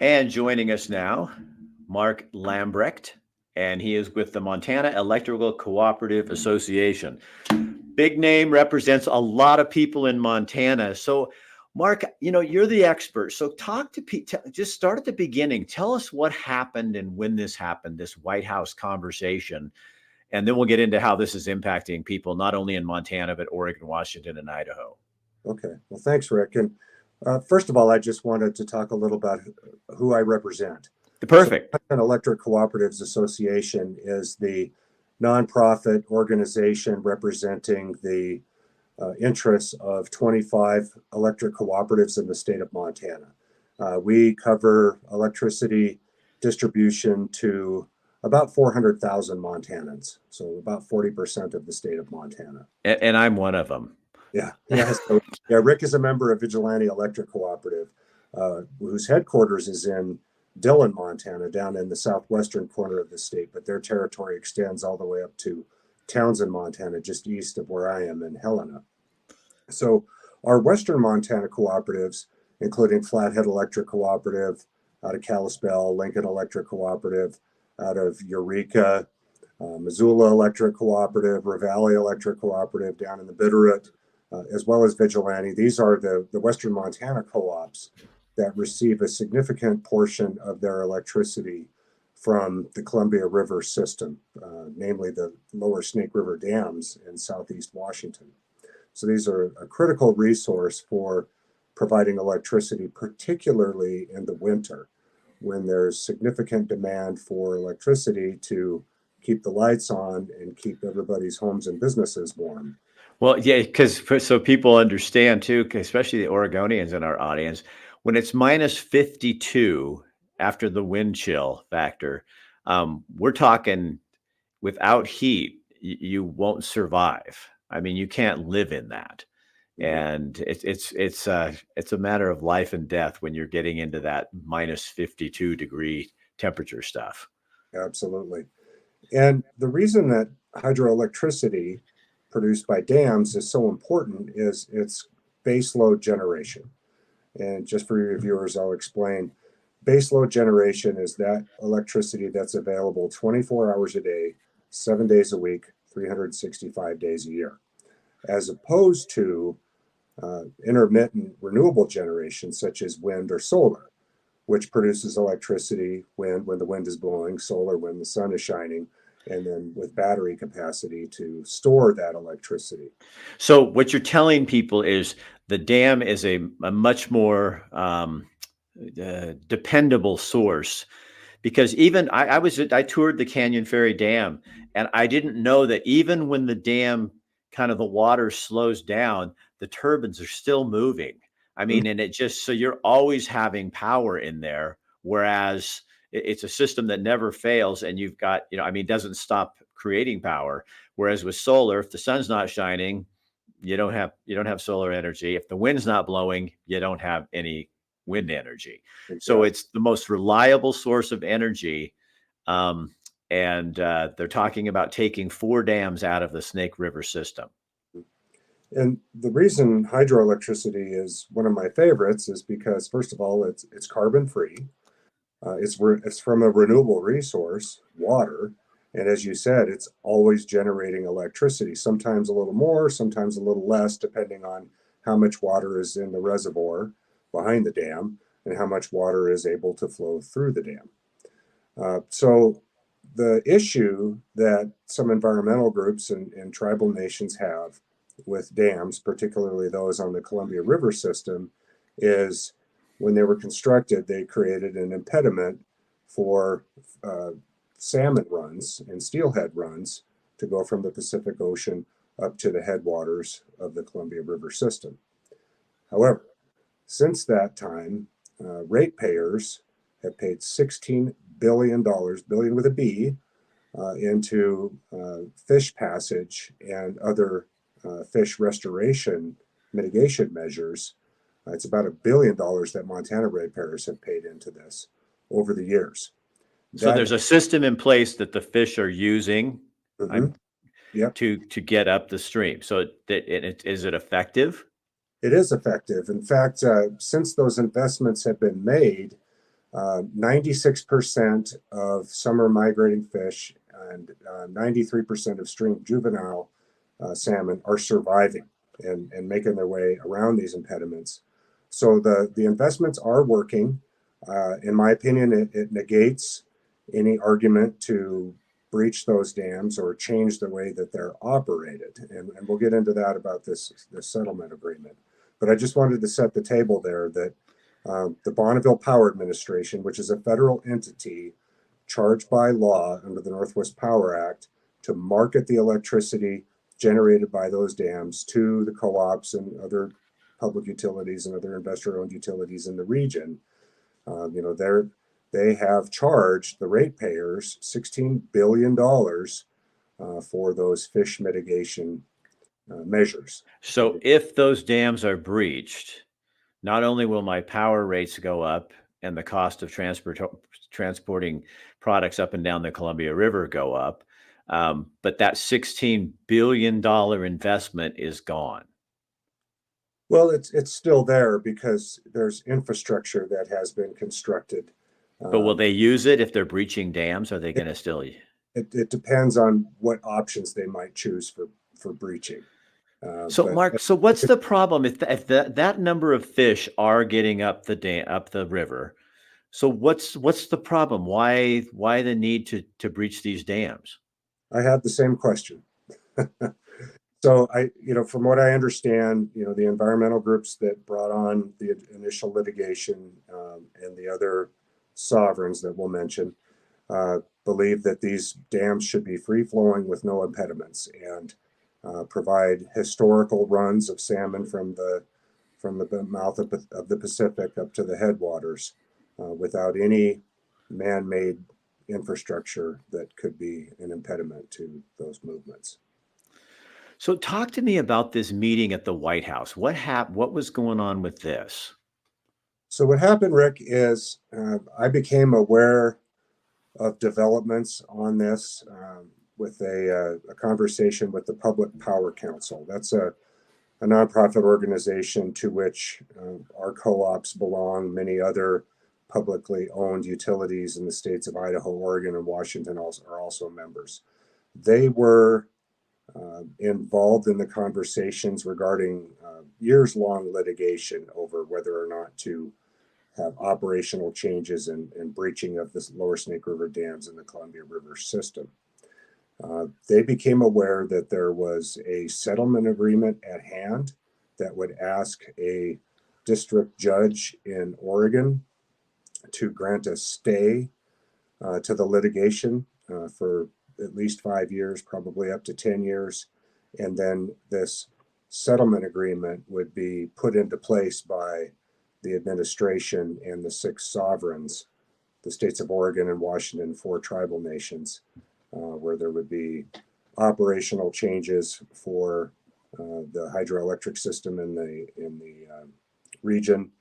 And joining us now, Mark Lambrecht, and he is with the Montana Electrical Cooperative Association. Big name, represents a lot of people in Montana. So, Mark, you're the expert. So talk to Pete, just start at the beginning. Tell us what happened and when this happened, this White House conversation. And then we'll get into how this is impacting people, not only in Montana, but Oregon, Washington, and Idaho. Okay. Well, thanks, Rick. And first of all, I just wanted to talk a little about who I represent. Perfect. So, Montana Electric Cooperatives Association is the nonprofit organization representing the interests of 25 electric cooperatives in the state of Montana. We cover electricity distribution to about 400,000 Montanans, so about 40% of the state of Montana. And I'm one of them. Yeah. So, Rick is a member of Vigilante Electric Cooperative, whose headquarters is in Dillon, Montana, down in the southwestern corner of the state, but their territory extends all the way up to Townsend, Montana, just east of where I am in Helena. So our western Montana cooperatives, including Flathead Electric Cooperative out of Kalispell, Lincoln Electric Cooperative out of Eureka, Missoula Electric Cooperative, Ravalli Electric Cooperative down in the Bitterroot, as well as Vigilante. These are the western Montana co-ops that receive a significant portion of their electricity from the Columbia River system, namely the lower Snake River dams in southeast Washington. So these are a critical resource for providing electricity, particularly in the winter, when there's significant demand for electricity to keep the lights on and keep everybody's homes and businesses warm. Well, yeah, because so people understand too, especially the Oregonians in our audience, when it's minus 52 after the wind chill factor, we're talking without heat, you won't survive. I mean, you can't live in that. And it's a matter of life and death when you're getting into that minus 52 degree temperature stuff. Absolutely. And the reason that hydroelectricity produced by dams is so important is its baseload generation. And just for your viewers, I'll explain. Baseload generation is that electricity that's available 24 hours a day, 7 days a week, 365 days a year, as opposed to intermittent renewable generation such as wind or solar, which produces electricity when the wind is blowing, solar when the sun is shining, and then with battery capacity to store that electricity. So what you're telling people is the dam is a much more dependable source, because even I toured the Canyon Ferry Dam, and I didn't know that even when the dam kind of the water slows down, the turbines are still moving. I mean, and it just, so you're always having power in there, whereas it's a system that never fails, and you've got, it doesn't stop creating power. Whereas with solar, if the sun's not shining, you don't have solar energy. If the wind's not blowing, you don't have any wind energy. Exactly. So it's the most reliable source of energy. And they're talking about taking 4 dams out of the Snake River system. And the reason hydroelectricity is one of my favorites is because, first of all, it's carbon free. It's from a renewable resource, water. And as you said, it's always generating electricity, sometimes a little more, sometimes a little less, depending on how much water is in the reservoir behind the dam and how much water is able to flow through the dam. So the issue that some environmental groups and tribal nations have with dams, particularly those on the Columbia River system, is when they were constructed, they created an impediment for salmon runs and steelhead runs to go from the Pacific Ocean up to the headwaters of the Columbia River system. However, since that time, ratepayers have paid $16 billion, billion with a B, into fish passage and other fish restoration mitigation measures. It's about $1 billion that Montana ratepayers have paid into this over the years. So there's a system in place that the fish are using to get up the stream. So is it effective? It is effective. In fact, since those investments have been made, 96% of summer migrating fish and 93% of stream juvenile salmon are surviving and making their way around these impediments. So the investments are working. In my opinion, it negates any argument to breach those dams or change the way that they're operated. And we'll get into that about this settlement agreement. But I just wanted to set the table there that the Bonneville Power Administration, which is a federal entity charged by law under the Northwest Power Act to market the electricity generated by those dams to the co-ops and other public utilities and other investor-owned utilities in the region. They have charged the ratepayers $16 billion for those fish mitigation measures. So if those dams are breached, not only will my power rates go up and the cost of transporting products up and down the Columbia River go up, but that $16 billion investment is gone. Well, it's still there because there's infrastructure that has been constructed. But will they use it if they're breaching dams? Are they going to still? It depends on what options they might choose for breaching. So, Mark, so what's the problem if that number of fish are getting up the river? So what's the problem? Why the need to breach these dams? I had the same question. So from what I understand, the environmental groups that brought on the initial litigation and the other sovereigns that we'll mention believe that these dams should be free flowing with no impediments and provide historical runs of salmon from the mouth of the Pacific up to the headwaters without any man-made infrastructure that could be an impediment to those movements. So talk to me about this meeting at the White House. What was going on with this? So what happened, Rick, is I became aware of developments on this with a conversation with the Public Power Council. That's a nonprofit organization to which our co-ops belong. Many other publicly owned utilities in the states of Idaho, Oregon, and Washington are also members. They were involved in the conversations regarding years-long litigation over whether or not to have operational changes and breaching of the lower Snake River dams in the Columbia River system. They became aware that there was a settlement agreement at hand that would ask a district judge in Oregon to grant a stay to the litigation for at least 5 years, probably up to 10 years. And then this settlement agreement would be put into place by the administration and the 6 sovereigns, the states of Oregon and Washington, 4 tribal nations, where there would be operational changes for the hydroelectric system in the region,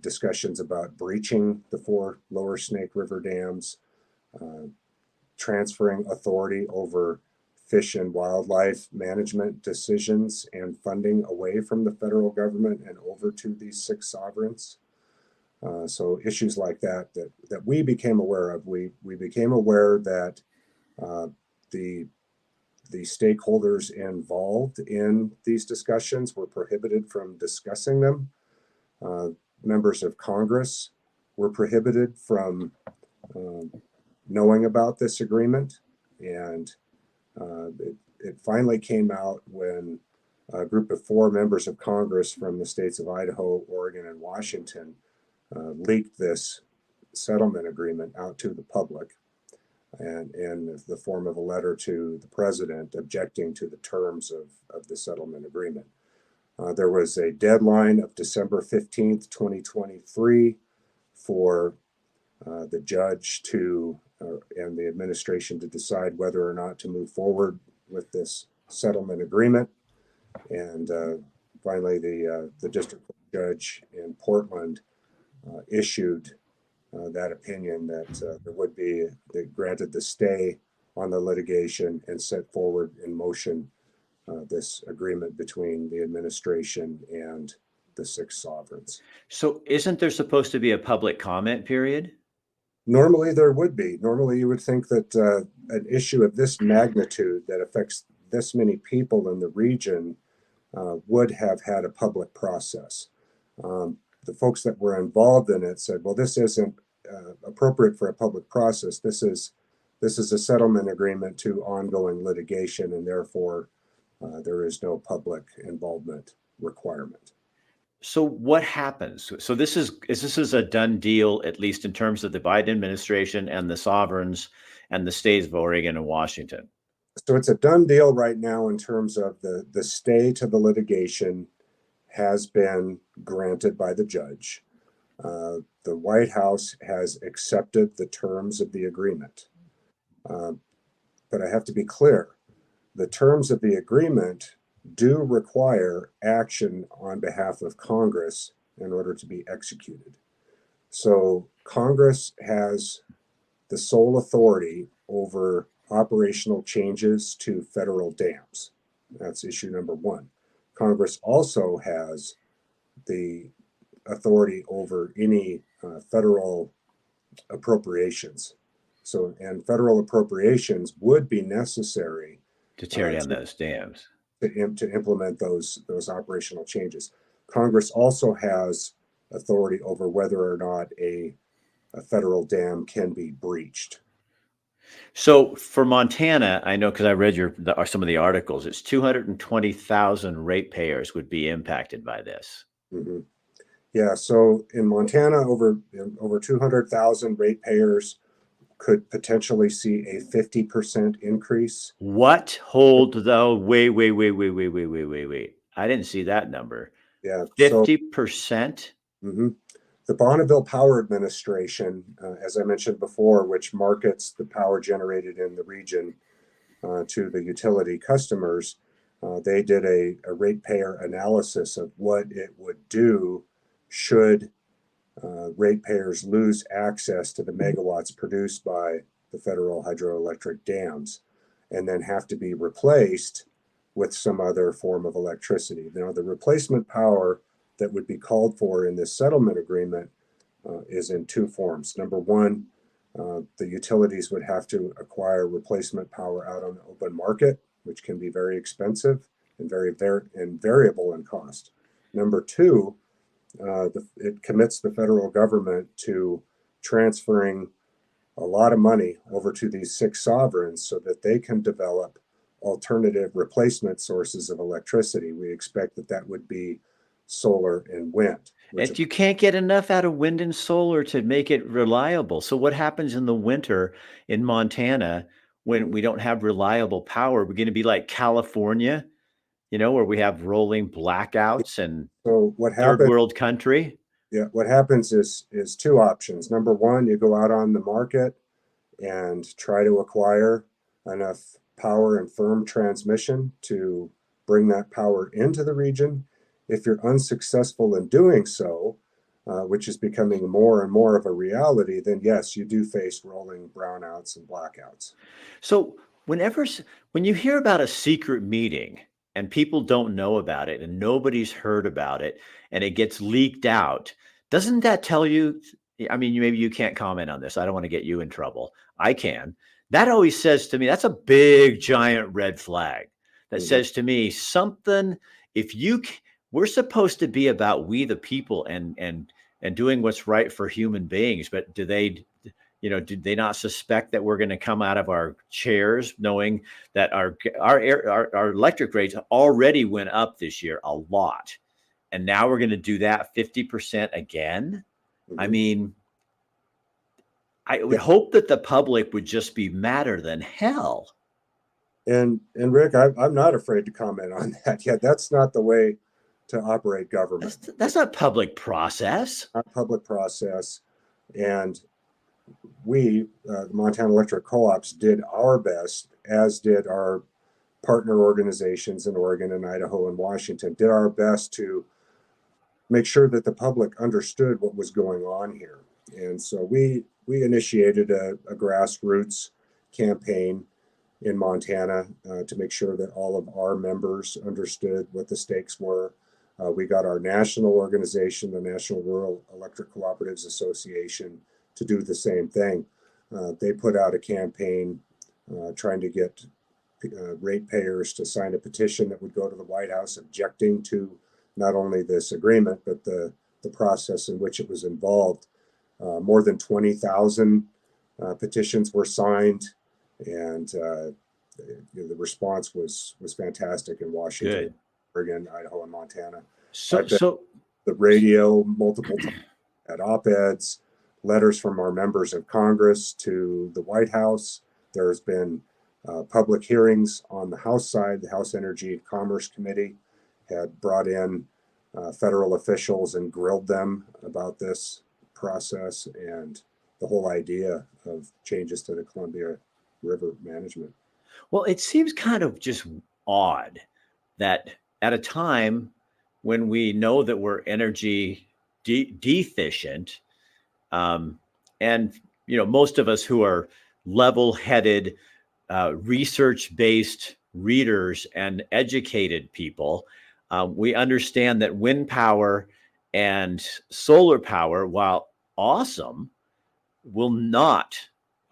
discussions about breaching the 4 lower Snake River dams, transferring authority over fish and wildlife management decisions and funding away from the federal government and over to these 6 sovereigns. So issues like that we became aware of. We became aware that the stakeholders involved in these discussions were prohibited from discussing them. Members of Congress were prohibited from knowing about this agreement, and it finally came out when a group of 4 members of Congress from the states of Idaho, Oregon, and Washington leaked this settlement agreement out to the public, and in the form of a letter to the president objecting to the terms of the settlement agreement. There was a deadline of December 15th, 2023 for the judge and the administration to decide whether or not to move forward with this settlement agreement. And finally, the district judge in Portland issued that opinion that that granted the stay on the litigation and set forward in motion this agreement between the administration and the six sovereigns. So isn't there supposed to be a public comment period? Normally, there would be. Normally, you would think that an issue of this magnitude that affects this many people in the region would have had a public process. The folks that were involved in it said, "Well, this isn't appropriate for a public process. This is a settlement agreement to ongoing litigation, and therefore there is no public involvement requirement." So what happens? So this is a done deal, at least in terms of the Biden administration and the sovereigns and the states of Oregon and Washington. So it's a done deal right now in terms of the stay to the litigation has been granted by the judge. The White House has accepted the terms of the agreement. But I have to be clear, the terms of the agreement do require action on behalf of Congress in order to be executed. So Congress has the sole authority over operational changes to federal dams. That's issue number one. Congress also has the authority over any federal appropriations. So, and federal appropriations would be necessary To tear down those dams. to implement those operational changes. Congress also has authority over whether or not a federal dam can be breached. So for Montana, I know because I read some of the articles, it's 220,000 ratepayers would be impacted by this. Mm-hmm. Yeah, so in Montana, over 200,000 ratepayers could potentially see a 50% increase. What? Hold though. Wait. I didn't see that number. Yeah, so 50%? mhm. The Bonneville Power Administration, as I mentioned before, which markets the power generated in the region to the utility customers, they did a ratepayer analysis of what it would do should ratepayers lose access to the megawatts produced by the federal hydroelectric dams and then have to be replaced with some other form of electricity. Now, the replacement power that would be called for in this settlement agreement is in two forms. Number one, the utilities would have to acquire replacement power out on the open market, which can be very expensive and and variable in cost. Number two, it commits the federal government to transferring a lot of money over to these six sovereigns so that they can develop alternative replacement sources of electricity. We expect that would be solar and wind. And you can't get enough out of wind and solar to make it reliable. So what happens in the winter in Montana when we don't have reliable power? We're going to be like California, where we have rolling blackouts and so what third happens? world country. Yeah, what happens is two options. Number one, you go out on the market and try to acquire enough power and firm transmission to bring that power into the region. If you're unsuccessful in doing so, which is becoming more and more of a reality, then yes, you do face rolling brownouts and blackouts. So when you hear about a secret meeting and people don't know about it and nobody's heard about it and it gets leaked out, doesn't that tell you? I mean, maybe you can't comment on this. I don't want to get you in trouble. I can. That always says to me, that's a big, giant red flag that says to me something. We're supposed to be about we the people and doing what's right for human beings, but do they not suspect that we're going to come out of our chairs knowing that our electric rates already went up this year a lot, and now we're going to do that 50% again? Mm-hmm. I mean, I would hope that the public would just be madder than hell. And Rick, I'm not afraid to comment on that. Yeah, that's not the way to operate government. That's not public process. Not public process. And we, the Montana Electric Co-ops, did our best, as did our partner organizations in Oregon and Idaho and Washington, did our best to make sure that the public understood what was going on here. And so we initiated a grassroots campaign in Montana to make sure that all of our members understood what the stakes were. We got our national organization, the National Rural Electric Cooperatives Association, to do the same thing. They put out a campaign trying to get ratepayers to sign a petition that would go to the White House objecting to not only this agreement, but the process in which it was involved. More than 20,000 petitions were signed, and the response was fantastic in Washington, Good. Oregon, Idaho, and Montana. So The radio multiple times at op-eds, letters from our members of Congress to the White House. There's been public hearings on the House side. The House Energy and Commerce Committee had brought in federal officials and grilled them about this process and the whole idea of changes to the Columbia River management. well, it seems kind of just odd that at a time when we know that we're energy deficient, and most of us who are level-headed, research-based readers and educated people, we understand that wind power and solar power, while awesome,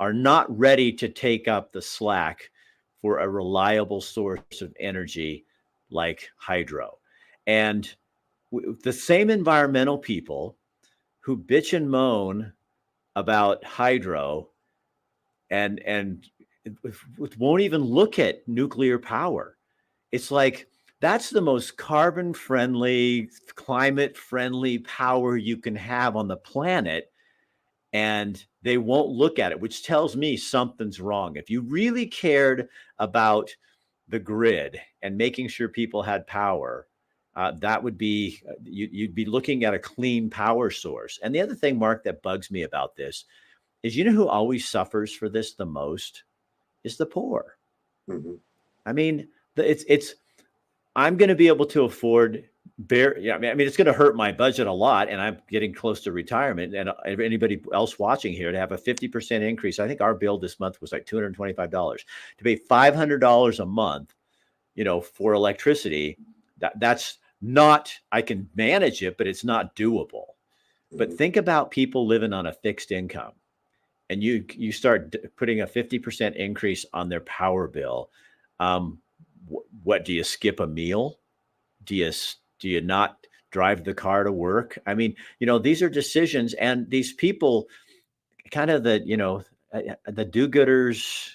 are not ready to take up the slack for a reliable source of energy like hydro. And the same environmental people who bitch and moan about hydro and won't even look at nuclear power. It's like that's the most carbon friendly, climate friendly power you can have on the planet. And they won't look at it, which tells me something's wrong. If you really cared about the grid and making sure people had power, that would be, you'd be looking at a clean power source. And the other thing, Mark, that bugs me about this is, who always suffers for this the most is the poor. Mm-hmm. I mean, I'm going to be able to afford I mean, it's going to hurt my budget a lot, and I'm getting close to retirement. And anybody else watching here, to have a 50% increase, I think our bill this month was like $225 to pay $500 a month, for electricity. That's not, I can manage it, but it's not doable. Mm-hmm. But think about people living on a fixed income, and you start putting a 50% increase on their power bill. What do you skip a meal? Do you not drive the car to work? I mean, these are decisions, and these people, kind of the do-gooders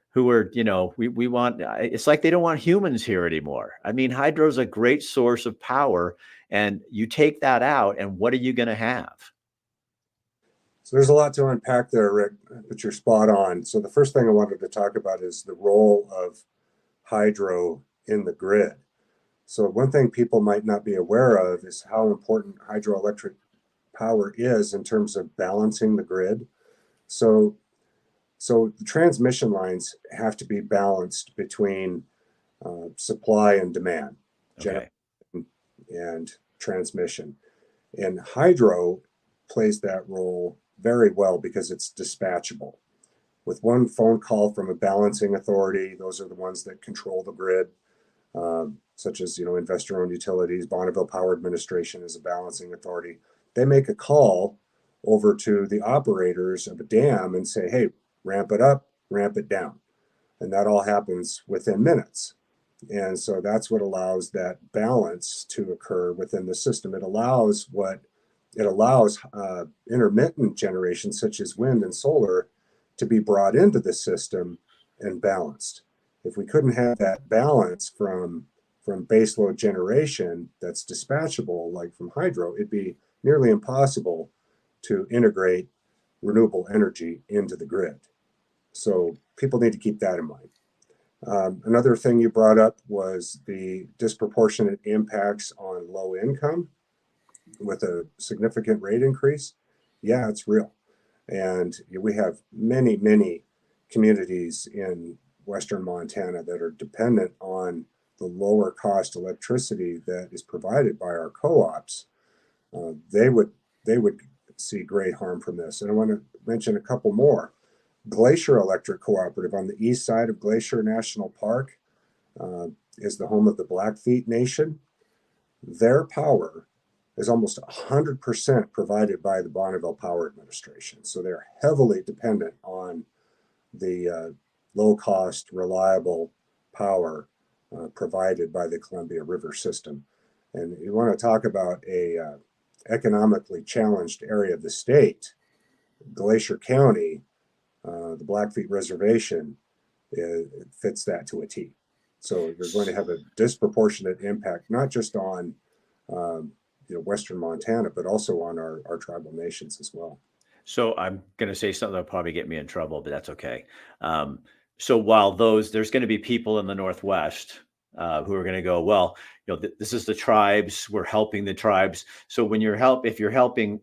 who are, we want, it's like they don't want humans here anymore. I mean, hydro is a great source of power, and you take that out, and what are you going to have? So there's a lot to unpack there, Rick, but you're spot on. So the first thing I wanted to talk about is the role of hydro in the grid. So one thing people might not be aware of is how important hydroelectric power is in terms of balancing the grid. So the transmission lines have to be balanced between supply and demand, Okay. and transmission. And hydro plays that role very well because it's dispatchable. With one phone call from a balancing authority, those are the ones that control the grid, such as investor-owned utilities. Bonneville Power Administration is a balancing authority. They make a call over to the operators of a dam and say, hey, ramp it up, ramp it down. And that all happens within minutes. And so that's what allows that balance to occur within the system. It allows intermittent generation, such as wind and solar, to be brought into the system and balanced. If we couldn't have that balance from baseload generation that's dispatchable, like from hydro, it'd be nearly impossible to integrate renewable energy into the grid. So people need to keep that in mind. Another thing you brought up was the disproportionate impacts on low income with a significant rate increase. Yeah, it's real. And we have many, many communities in Western Montana that are dependent on the lower cost electricity that is provided by our co-ops. They would see great harm from this. And I want to mention a couple more. Glacier Electric Cooperative on the east side of Glacier National Park is the home of the Blackfeet Nation. their power is almost 100% provided by the Bonneville Power Administration. So they're heavily dependent on the low-cost, reliable power provided by the Columbia River system. And you want to talk about a economically challenged area of the state, Glacier County, the Blackfeet Reservation, it fits that to a T. So you're going to have a disproportionate impact, not just on Western Montana, but also on our tribal nations as well. So I'm going to say something that'll probably get me in trouble, but that's okay. So while there's going to be people in the Northwest who are going to go, well, this is the tribes. We're helping the tribes. So when if you're helping,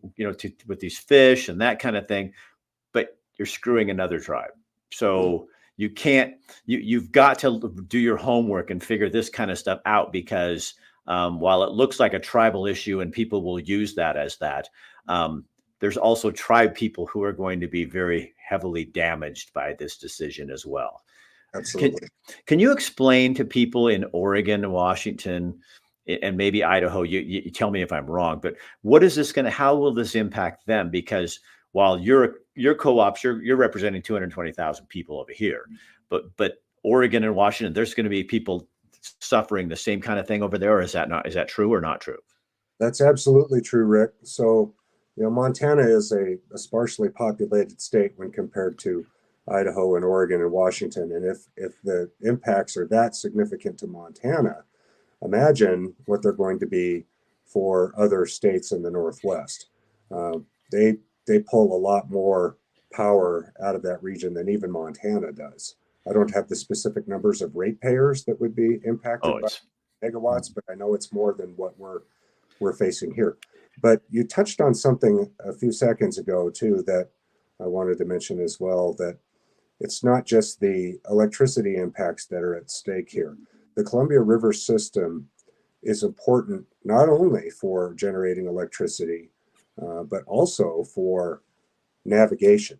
with these fish and that kind of thing, but you're screwing another tribe. So you can't. You've got to do your homework and figure this kind of stuff out, because while it looks like a tribal issue and people will use that as that. There's also tribe people who are going to be very heavily damaged by this decision as well. Absolutely. Can you explain to people in Oregon, Washington, and maybe Idaho, you tell me if I'm wrong, but how will this impact them? Because while your co-ops, you're representing 220,000 people over here, but Oregon and Washington, there's going to be people suffering the same kind of thing over there. Or is that true or not true? That's absolutely true, Rick. So, Montana is a sparsely populated state when compared to Idaho and Oregon and Washington. And if the impacts are that significant to Montana, imagine what they're going to be for other states in the Northwest. They pull a lot more power out of that region than even Montana does. I don't have the specific numbers of ratepayers that would be impacted by megawatts, but I know it's more than what we're facing here. But you touched on something a few seconds ago, too, that I wanted to mention as well, that it's not just the electricity impacts that are at stake here. The Columbia River system is important not only for generating electricity, but also for navigation.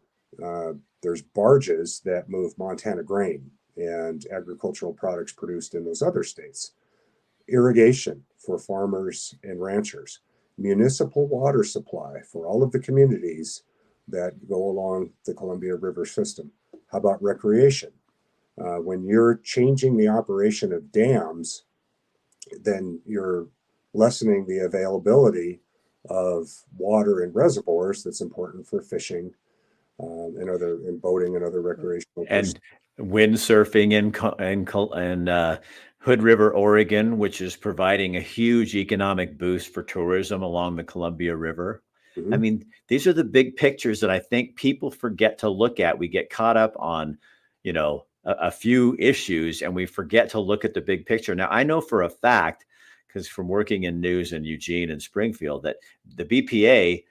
There's barges that move Montana grain and agricultural products produced in those other states. Irrigation for farmers and ranchers. Municipal water supply for all of the communities that go along the Columbia River system. How about recreation? When you're changing the operation of dams, then you're lessening the availability of water in reservoirs that's important for fishing and boating and other recreational and windsurfing and Hood River, Oregon, which is providing a huge economic boost for tourism along the Columbia River. Mm-hmm. I mean, these are the big pictures that I think people forget to look at. We get caught up on, a few issues, and we forget to look at the big picture. Now, I know for a fact, because from working in news in Eugene and Springfield, that the BPA,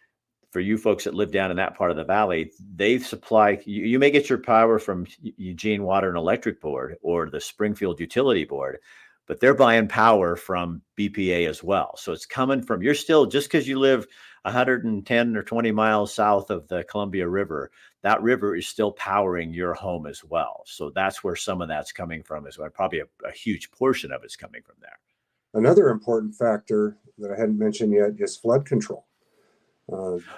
for you folks that live down in that part of the valley, they supply, you may get your power from Eugene Water and Electric Board or the Springfield Utility Board, but they're buying power from BPA as well. So it's coming from, you're still, just because you live 110 or 20 miles south of the Columbia River, that river is still powering your home as well. So that's where some of that's coming from as well. Probably a huge portion of it's coming from there. Another important factor that I hadn't mentioned yet is flood control.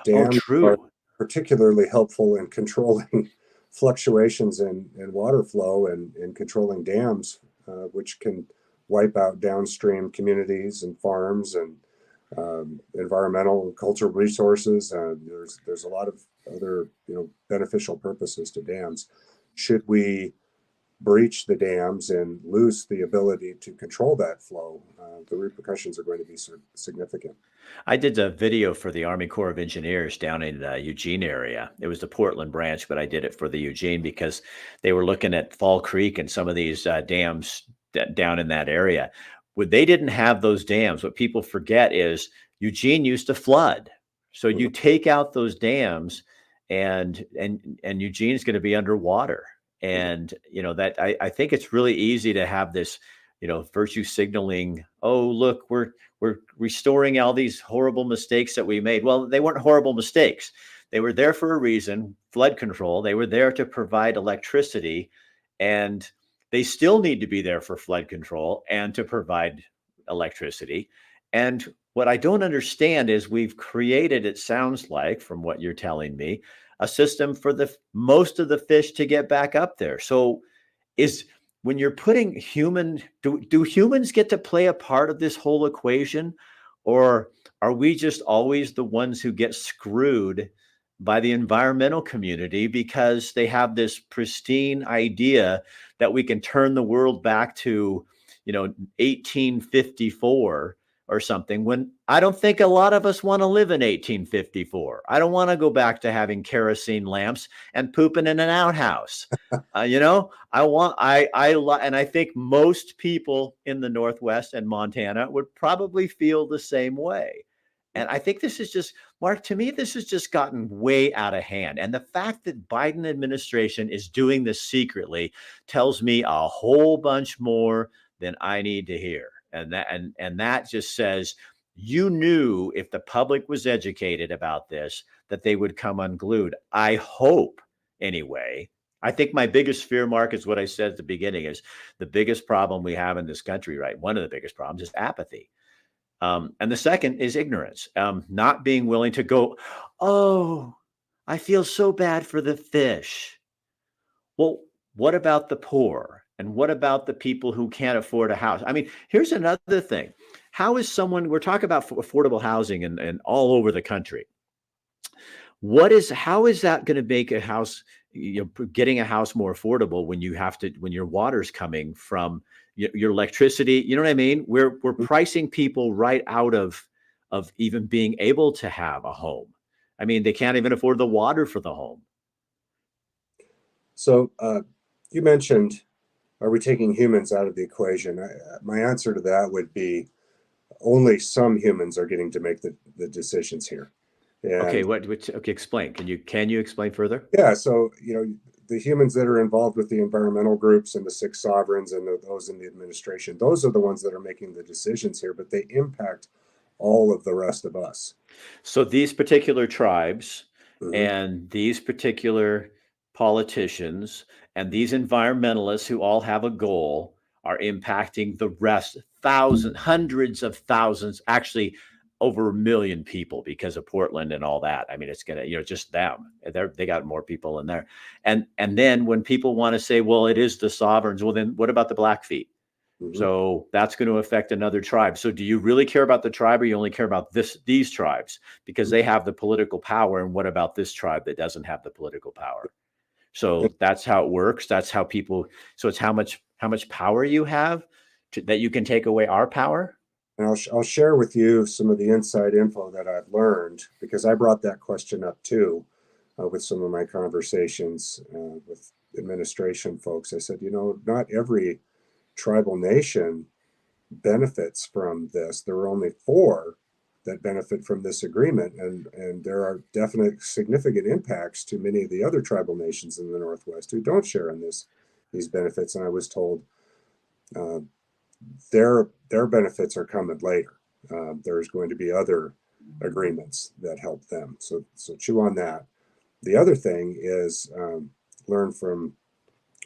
Dams are particularly helpful in controlling fluctuations in water flow and controlling dams, which can wipe out downstream communities and farms and environmental and cultural resources. There's a lot of other beneficial purposes to dams. Should we breach the dams and lose the ability to control that flow, the repercussions are going to be significant. I did a video for the Army Corps of Engineers down in the Eugene area. It was the Portland branch, but I did it for the Eugene because they were looking at Fall Creek and some of these dams down in that area. When they didn't have those dams, what people forget is Eugene used to flood. So you take out those dams and Eugene's going to be underwater. And, that I think it's really easy to have this, virtue signaling. Oh, look, we're restoring all these horrible mistakes that we made. Well, they weren't horrible mistakes. They were there for a reason, flood control. They were there to provide electricity, and they still need to be there for flood control and to provide electricity. And what I don't understand is we've created, it sounds like, from what you're telling me, a system for the most of the fish to get back up there. So is when you're putting do humans get to play a part of this whole equation, or are we just always the ones who get screwed by the environmental community because they have this pristine idea that we can turn the world back to 1854 or something, when I don't think a lot of us want to live in 1854. I don't want to go back to having kerosene lamps and pooping in an outhouse. And I think most people in the Northwest and Montana would probably feel the same way. And I think this is just, Mark, to me, this has just gotten way out of hand. And the fact that Biden administration is doing this secretly tells me a whole bunch more than I need to hear. And that just says, you knew, if the public was educated about this, that they would come unglued. I hope, anyway. I think my biggest fear, Mark, is what I said at the beginning, is the biggest problem we have in this country, right? One of the biggest problems is apathy. And the second is ignorance, not being willing to go, oh, I feel so bad for the fish. Well, what about the poor? And what about the people who can't afford a house? I mean, here's another thing. How is someone, we're talking about affordable housing and all over the country. How is that going to make a house, getting a house more affordable when when your water's coming from your electricity? You know what I mean? We're pricing people right out of even being able to have a home. I mean, they can't even afford the water for the home. So you mentioned, are we taking humans out of the equation? My answer to that would be only some humans are getting to make the decisions here. Okay, And okay, explain. Can you explain further? yeah, so the humans that are involved with the environmental groups and the six sovereigns and those in the administration, those are the ones that are making the decisions here, but they impact all of the rest of us. So these particular tribes Mhm. and these particular politicians and these environmentalists who all have a goal are impacting the rest, thousands, hundreds of thousands, actually over 1 million people because of Portland and all that. I mean, it's gonna, just them. They got more people in there. And then when people want to say, well, it is the sovereigns, well, then what about the Blackfeet? Mhm. So that's going to affect another tribe. So do you really care about the tribe, or you only care about these tribes because they have the political power? And what about this tribe that doesn't have the political power? So that's how it works. That's how people. So it's how much power you have that you can take away our power. And I'll share with you some of the inside info that I've learned, because I brought that question up too with some of my conversations with administration folks. I said, not every tribal nation benefits from this. There are only four that benefit from this agreement, and there are definite significant impacts to many of the other tribal nations in the Northwest who don't share in these benefits. And I was told uh, their benefits are coming later. There's going to be other agreements that help them. So chew on that. The other thing is learn from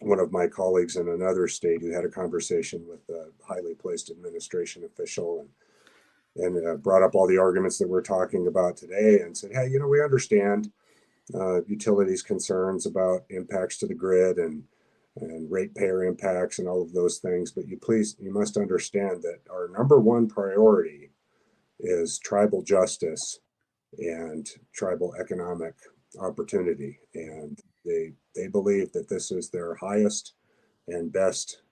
one of my colleagues in another state who had a conversation with a highly placed administration official and brought up all the arguments that we're talking about today and said, hey, we understand utilities concerns about impacts to the grid and ratepayer impacts and all of those things, but you must understand that our number one priority is tribal justice and tribal economic opportunity, and they believe that this is their highest and best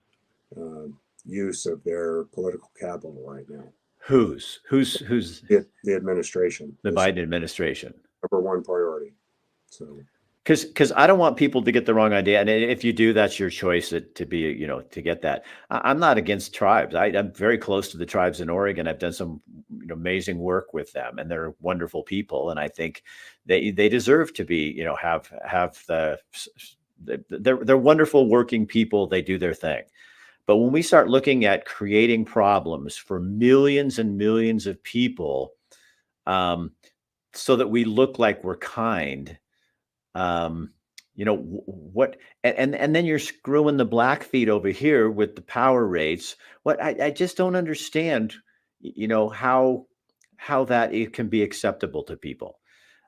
uh, use of their political capital right now. Who's The administration the is Biden administration? number one priority. So Because I don't want people to get the wrong idea, and if you do, that's your choice to be, to get that. I'm not against tribes. I'm very close to the tribes in Oregon. I've done some amazing work with them, and they're wonderful people. And I think they deserve to be, have they're wonderful working people. They do their thing. But when we start looking at creating problems for millions and millions of people, so that we look like we're kind. um what and then you're screwing the Blackfeet over here with the power rates. What I just don't understand. how that it can be acceptable to people.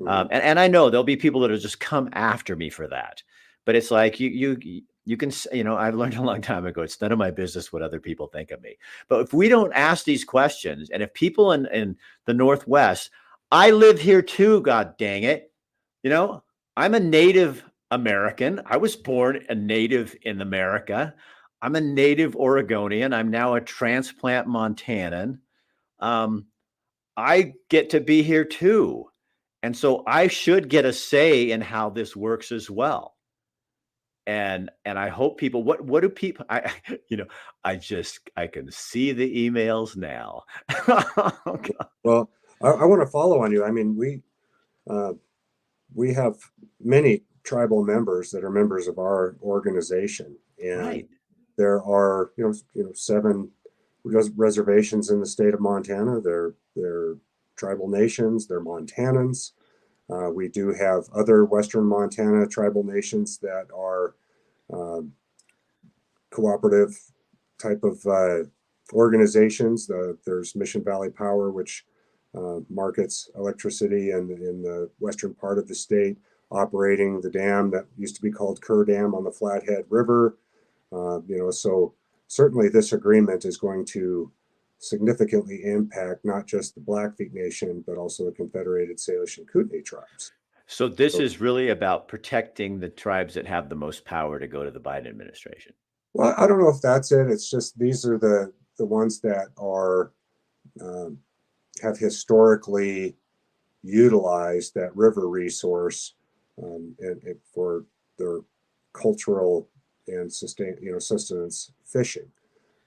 Mhm. And I know there'll be people that'll just come after me for that. But it's like you can I've learned a long time ago, it's none of my business what other people think of me. But if we don't ask these questions, and if people in the Northwest, I live here too, god dang it. You know, I'm a Native American. I was born a native in America. I'm a native Oregonian. I'm now a transplant Montanan. Um, I get to be here too. And so I should get a say in how this works as well. And I hope people, what do people, I can see the emails now. Oh, God. Well, I want to follow on you. I mean, uh, we have many tribal members that are members of our organization, and Right. there are 7 reservations in the state of Montana. They're tribal nations. They're Montanans. We do have other Western Montana tribal nations that are um, cooperative type of organizations. There's Mission Valley Power, which markets electricity in the western part of the state, operating the dam that used to be called Kerr Dam on the Flathead River. So certainly this agreement is going to significantly impact not just the Blackfeet Nation, but also the Confederated Salish and Kootenai tribes. So this So, is really about protecting the tribes that have the most power to go to the Biden administration. well, I don't know if that's it. It's just these are the ones that are um, have historically utilized that river resource and for their cultural and sustenance fishing.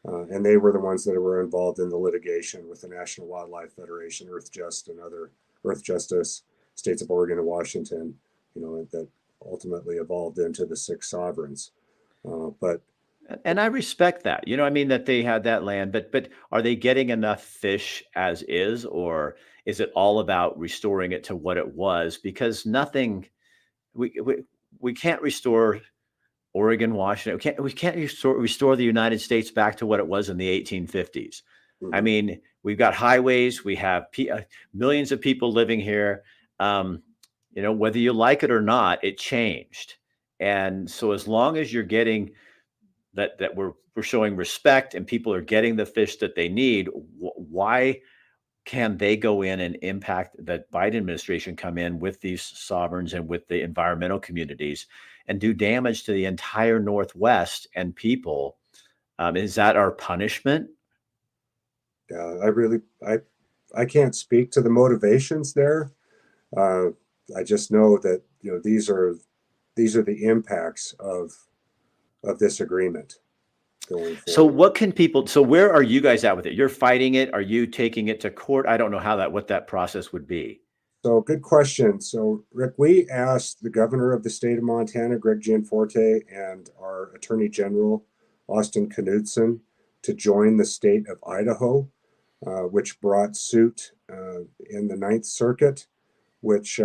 And they were the ones that were involved in the litigation with the National Wildlife Federation, Earthjust, and other Earthjustice, states of Oregon and Washington, that ultimately evolved into the 6 sovereigns. But And I respect that. I mean that they had that land, but are they getting enough fish as is, or is it all about restoring it to what it was? Because nothing we we, we can't restore Oregon, Washington. We can't restore the United States back to what it was in the 1850s. I mhm. mean, we've got highways, we have millions of people living here. Um, whether you like it or not, it changed. And so as long as you're getting that we're showing respect and people are getting the fish that they need, why can they go in and impact the Biden administration come in with these sovereigns and with the environmental communities and do damage to the entire Northwest and people? Is that our punishment? Yeah, I can't speak to the motivations there. Uh, I just know that these are the impacts of this agreement going So forward. what can people, so where are you guys at with it? You're fighting it? Are you taking it to court? I don't know what that process would be. So good question. So Rick, we asked the governor of the state of Montana, Greg Gianforte, and our attorney general, Austin Knudsen, to join the state of Idaho, which brought suit in the Ninth Circuit, which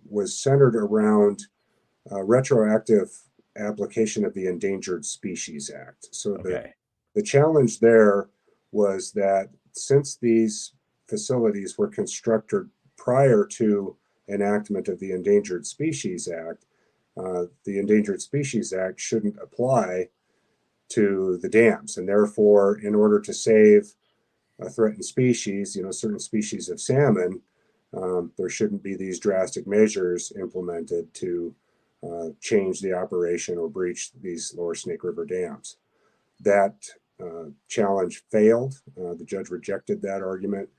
was centered around retroactive application of the Endangered Species Act. So Okay. the challenge there was that since these facilities were constructed prior to enactment of the Endangered Species Act, the Endangered Species Act shouldn't apply to the dams. And therefore, in order to save a threatened species, certain species of salmon, there shouldn't be these drastic measures implemented to change the operation or breach these lower Snake River dams. That challenge failed. The judge rejected that argument.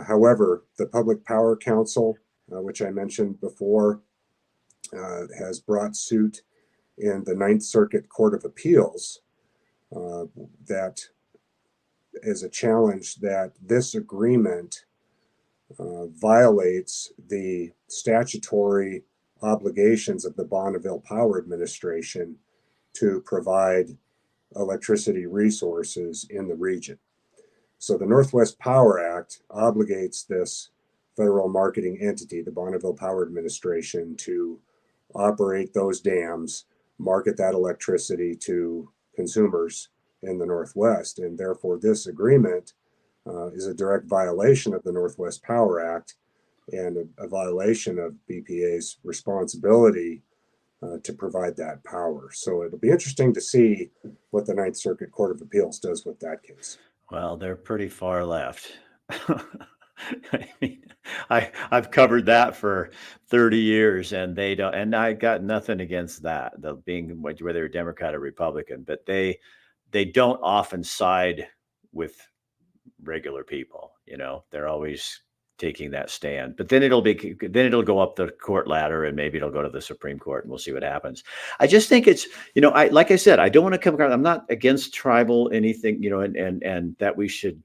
However, the Public Power Council, which I mentioned before, has brought suit in the Ninth Circuit Court of Appeals that is a challenge that this agreement violates the statutory obligations of the Bonneville Power Administration to provide electricity resources in the region. So the Northwest Power Act obligates this federal marketing entity, the Bonneville Power Administration, to operate those dams, market that electricity to consumers in the Northwest. And therefore, this agreement is a direct violation of the Northwest Power Act and a violation of BPA's responsibility to provide that power. So it'll be interesting to see what the Ninth Circuit Court of Appeals does with that case. Well, they're pretty far left. I mean, I've covered that for 30 years, and they don't. And I got nothing against that, the being whether they're Democrat or Republican, but they don't often side with regular people. They're always taking that stand. But then it'll go up the court ladder, and maybe it'll go to the Supreme Court, and we'll see what happens. I just think it's, like I said, I don't want to come across. I'm not against tribal anything, and that we should,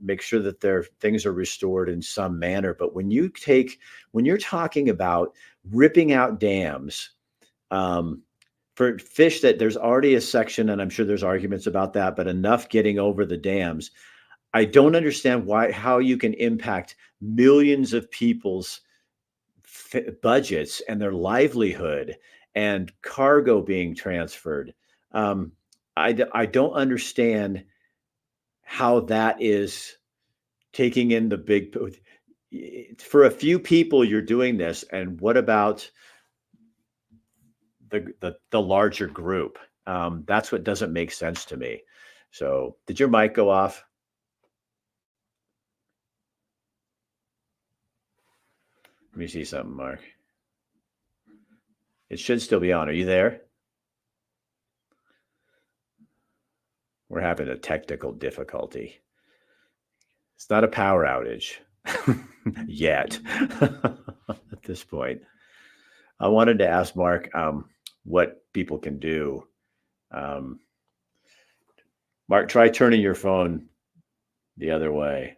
make sure that their things are restored in some manner. But when you're talking about ripping out dams, for fish that there's already a section, and I'm sure there's arguments about that, but enough getting over the dams, I don't understand how you can impact millions of people's budgets and their livelihood and cargo being transferred. I don't understand how that is taking in the big. For a few people, you're doing this, and what about the larger group? That's what doesn't make sense to me. So, did your mic go off? Let me see something, Mark. It should still be on. Are you there? We're having a technical difficulty. It's not a power outage yet at this point. I wanted to ask Mark what people can do. Mark, try turning your phone the other way.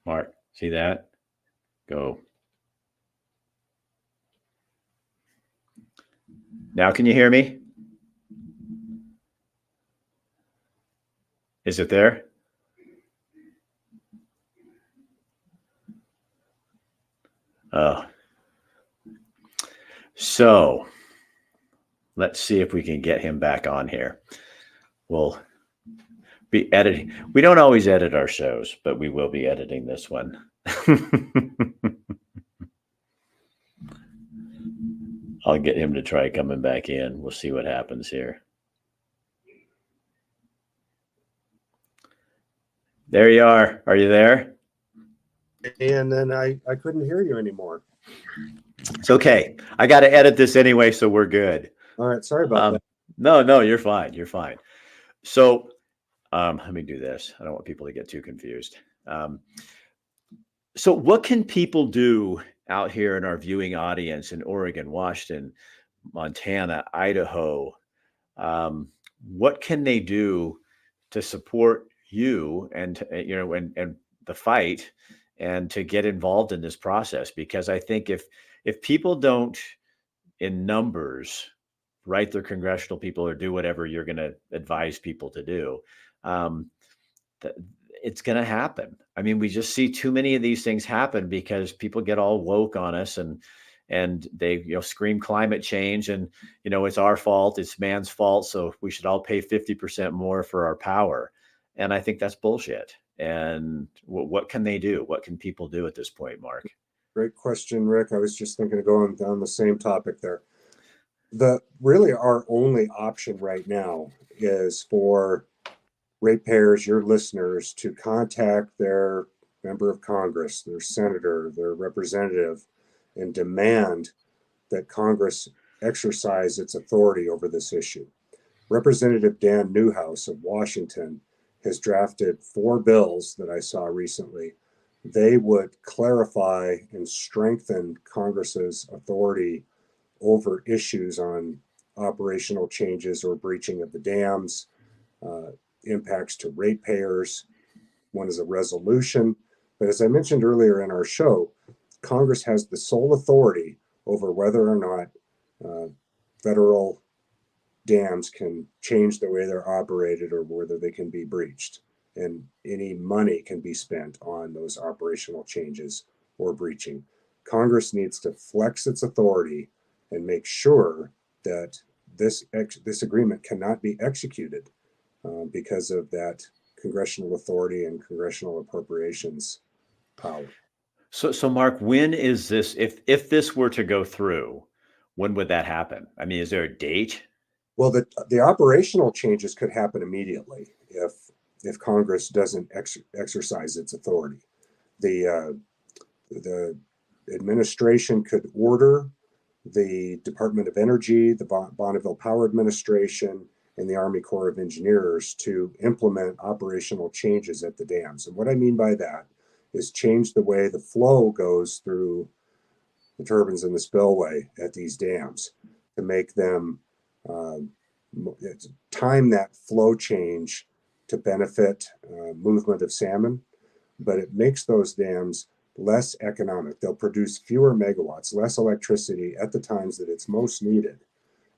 Mark, see that? Go. Now, can you hear me? Is it there? Oh. So let's see if we can get him back on here. We'll be editing. We don't always edit our shows, but we will be editing this one. I'll get him to try coming back in. We'll see what happens here. There you are. Are you there? And then I couldn't hear you anymore. It's okay. I got to edit this anyway, so we're good. All right. Sorry about that. No, you're fine. You're fine. So let me do this. I don't want people to get too confused. So what can people do out here in our viewing audience in Oregon, Washington, Montana, Idaho? What can they do to support you and and the fight and to get involved in this process? Because I think if people don't in numbers write their congressional people or do whatever you're going to advise people to do, it's going to happen. I mean, we just see too many of these things happen because people get all woke on us and they scream climate change and it's our fault, it's man's fault, so we should all pay 50% more for our power. And I think that's bullshit. And what can they do? What can people do at this point, Mark? Great question, Rick. I was just thinking of going down the same topic there. Really our only option right now is for ratepayers, your listeners, to contact their member of Congress, their senator, their representative, and demand that Congress exercise its authority over this issue. Representative Dan Newhouse of Washington has drafted 4 bills that I saw recently. They would clarify and strengthen Congress's authority over issues on operational changes or breaching of the dams, impacts to ratepayers. One is a resolution. But as I mentioned earlier in our show, Congress has the sole authority over whether or not federal dams can change the way they're operated or whether they can be breached. And any money can be spent on those operational changes or breaching. Congress needs to flex its authority and make sure that this agreement cannot be executed because of that congressional authority and congressional appropriations power. So Mark, when is this, if this were to go through, when would that happen? I mean, is there a date? Well, the operational changes could happen immediately if Congress doesn't exercise its authority. The administration could order the Department of Energy, the Bonneville Power Administration, and the Army Corps of Engineers to implement operational changes at the dams. And what I mean by that is change the way the flow goes through the turbines and the spillway at these dams to make them time that flow change to benefit movement of salmon, but it makes those dams less economic. They'll produce fewer megawatts, less electricity at the times that it's most needed.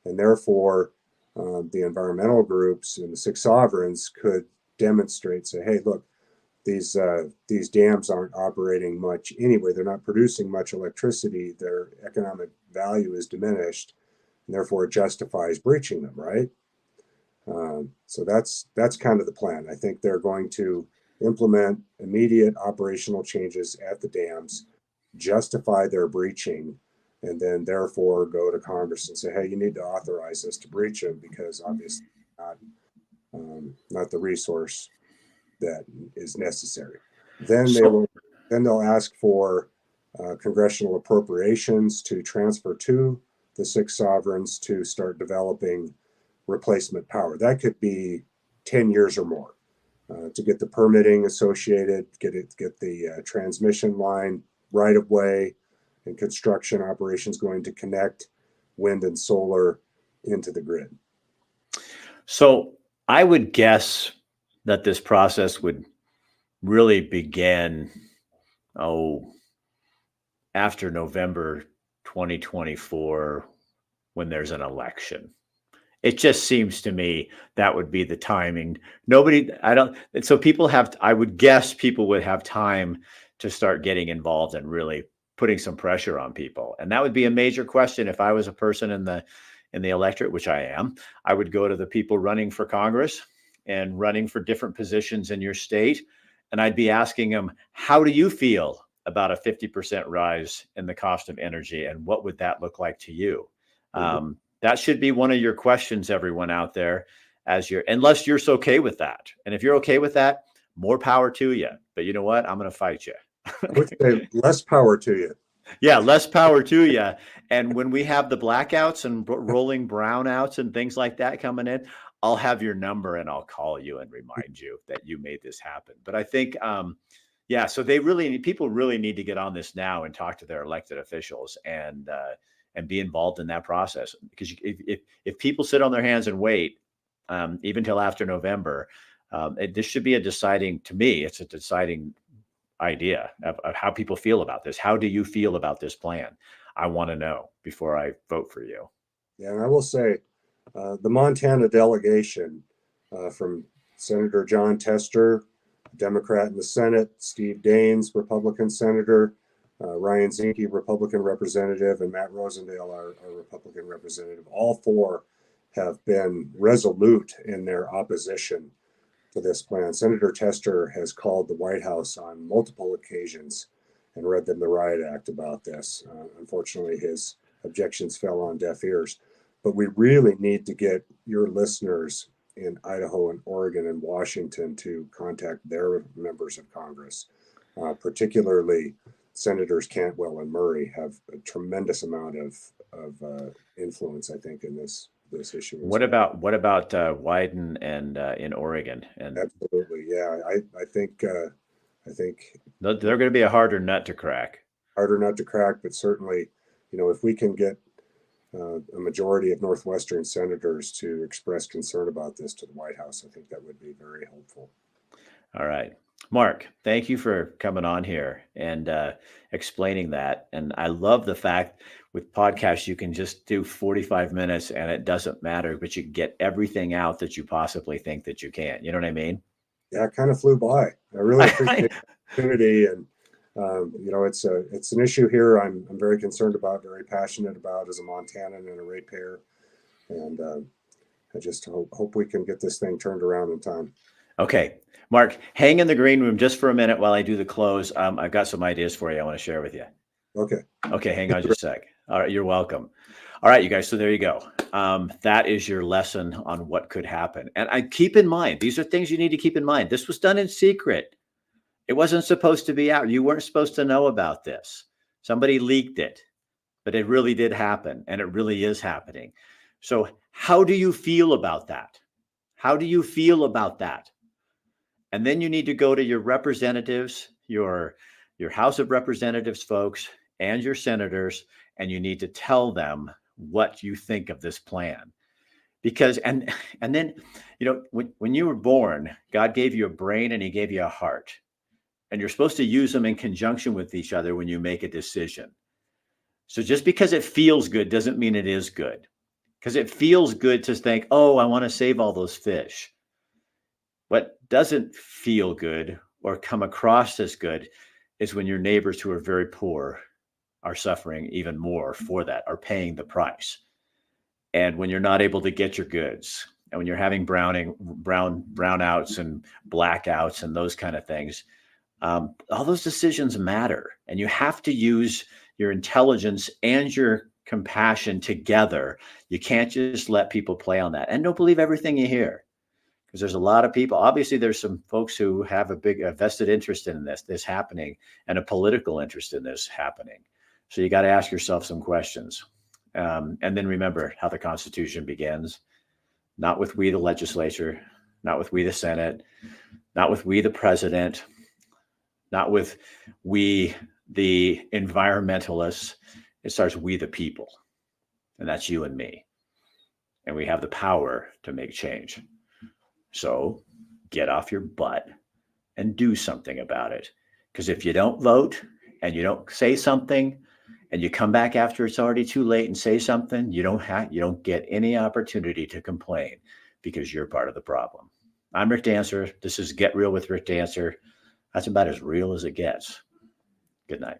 And therefore, the environmental groups and the six sovereigns could demonstrate, say, hey, look, these dams aren't operating much anyway. They're not producing much electricity. Their economic value is diminished, and therefore it justifies breaching them, right? So that's kind of the plan. I think they're going to implement immediate operational changes at the dams, justify their breaching, and then therefore go to Congress and say, hey, you need to authorize us to breach them because obviously not the resource that is necessary. Then they'll ask for congressional appropriations to transfer to the six sovereigns to start developing replacement power. That could be 10 years or more to get the permitting associated, get the transmission line right of way and construction operations going to connect wind and solar into the grid. So I would guess that this process would really begin, after November 2024, when there's an election. It just seems to me that would be the timing. So I would guess people would have time to start getting involved and really putting some pressure on people. And that would be a major question. If I was a person in the electorate, which I am, I would go to the people running for Congress and running for different positions in your state. And I'd be asking them, how do you feel about a 50% rise in the cost of energy? And what would that look like to you? Mm-hmm. That should be one of your questions, everyone out there, unless you're so okay with that. And if you're okay with that, more power to you. But you know what? I'm going to fight you. I would say less power to you. Yeah, less power to you. And when we have the blackouts and rolling brownouts and things like that coming in, I'll have your number and I'll call you and remind you that you made this happen. But I think, so people really need to get on this now and talk to their elected officials and be involved in that process. Because if people sit on their hands and wait, even till after November, this should be it's a deciding idea of how people feel about this. How do you feel about this plan? I want to know before I vote for you. Yeah, and I will say the Montana delegation from Senator John Tester, Democrat in the Senate, Steve Daines, Republican Senator, Ryan Zinke, Republican representative, and Matt Rosendale, our Republican representative. All four have been resolute in their opposition to this plan. Senator Tester has called the White House on multiple occasions and read them the riot act about this. Unfortunately, his objections fell on deaf ears. But we really need to get your listeners in Idaho and Oregon and Washington to contact their members of Congress, particularly Senators Cantwell and Murray have a tremendous amount of influence, I think, in this issue. What about Wyden and in Oregon? And absolutely, yeah. I think they're going to be a harder nut to crack. But certainly, if we can get a majority of Northwestern senators to express concern about this to the White House, I think that would be very helpful. All right. Mark, thank you for coming on here and explaining that. And I love the fact with podcasts, you can just do 45 minutes and it doesn't matter, but you get everything out that you possibly think that you can. You know what I mean? Yeah, it kind of flew by. I really appreciate the opportunity. And It's an issue here I'm very concerned about, very passionate about as a Montanan and a ratepayer, and I just hope we can get this thing turned around in time. Okay, Mark, hang in the green room just for a minute while I do the close. I've got some ideas for you I want to share with you. Okay. Okay, hang on just a sec. All right, you're welcome. All right, you guys, so there you go. That is your lesson on what could happen. And I keep in mind, these are things you need to keep in mind. This was done in secret. It wasn't supposed to be out. You weren't supposed to know about this. Somebody leaked it, but it really did happen, and it really is happening. So how do you feel about that? How do you feel about that? And then you need to go to your representatives, your House of Representatives folks, and your senators, and you need to tell them what you think of this plan. Because and then, when you were born, God gave you a brain and he gave you a heart. And you're supposed to use them in conjunction with each other when you make a decision. So just because it feels good doesn't mean it is good. Because it feels good to think, oh, I want to save all those fish. What doesn't feel good or come across as good is when your neighbors who are very poor are suffering even more for that, are paying the price. And when you're not able to get your goods, and when you're having brownouts and blackouts and those kind of things, all those decisions matter. And you have to use your intelligence and your compassion together. You can't just let people play on that. And don't believe everything you hear. Because there's a lot of people, obviously there's some folks who have a vested interest in this happening, and a political interest in this happening. So you got to ask yourself some questions. And then remember how the Constitution begins, not with we, the legislature, not with we, the Senate, not with we, the president, not with we, the environmentalists. It starts we, the people. And that's you and me. And we have the power to make change. So get off your butt and do something about it. Because if you don't vote and you don't say something, and you come back after it's already too late and say something, you don't get any opportunity to complain, because you're part of the problem. I'm Rick Dancer. This is Get Real with Rick Dancer. That's about as real as it gets. Good night.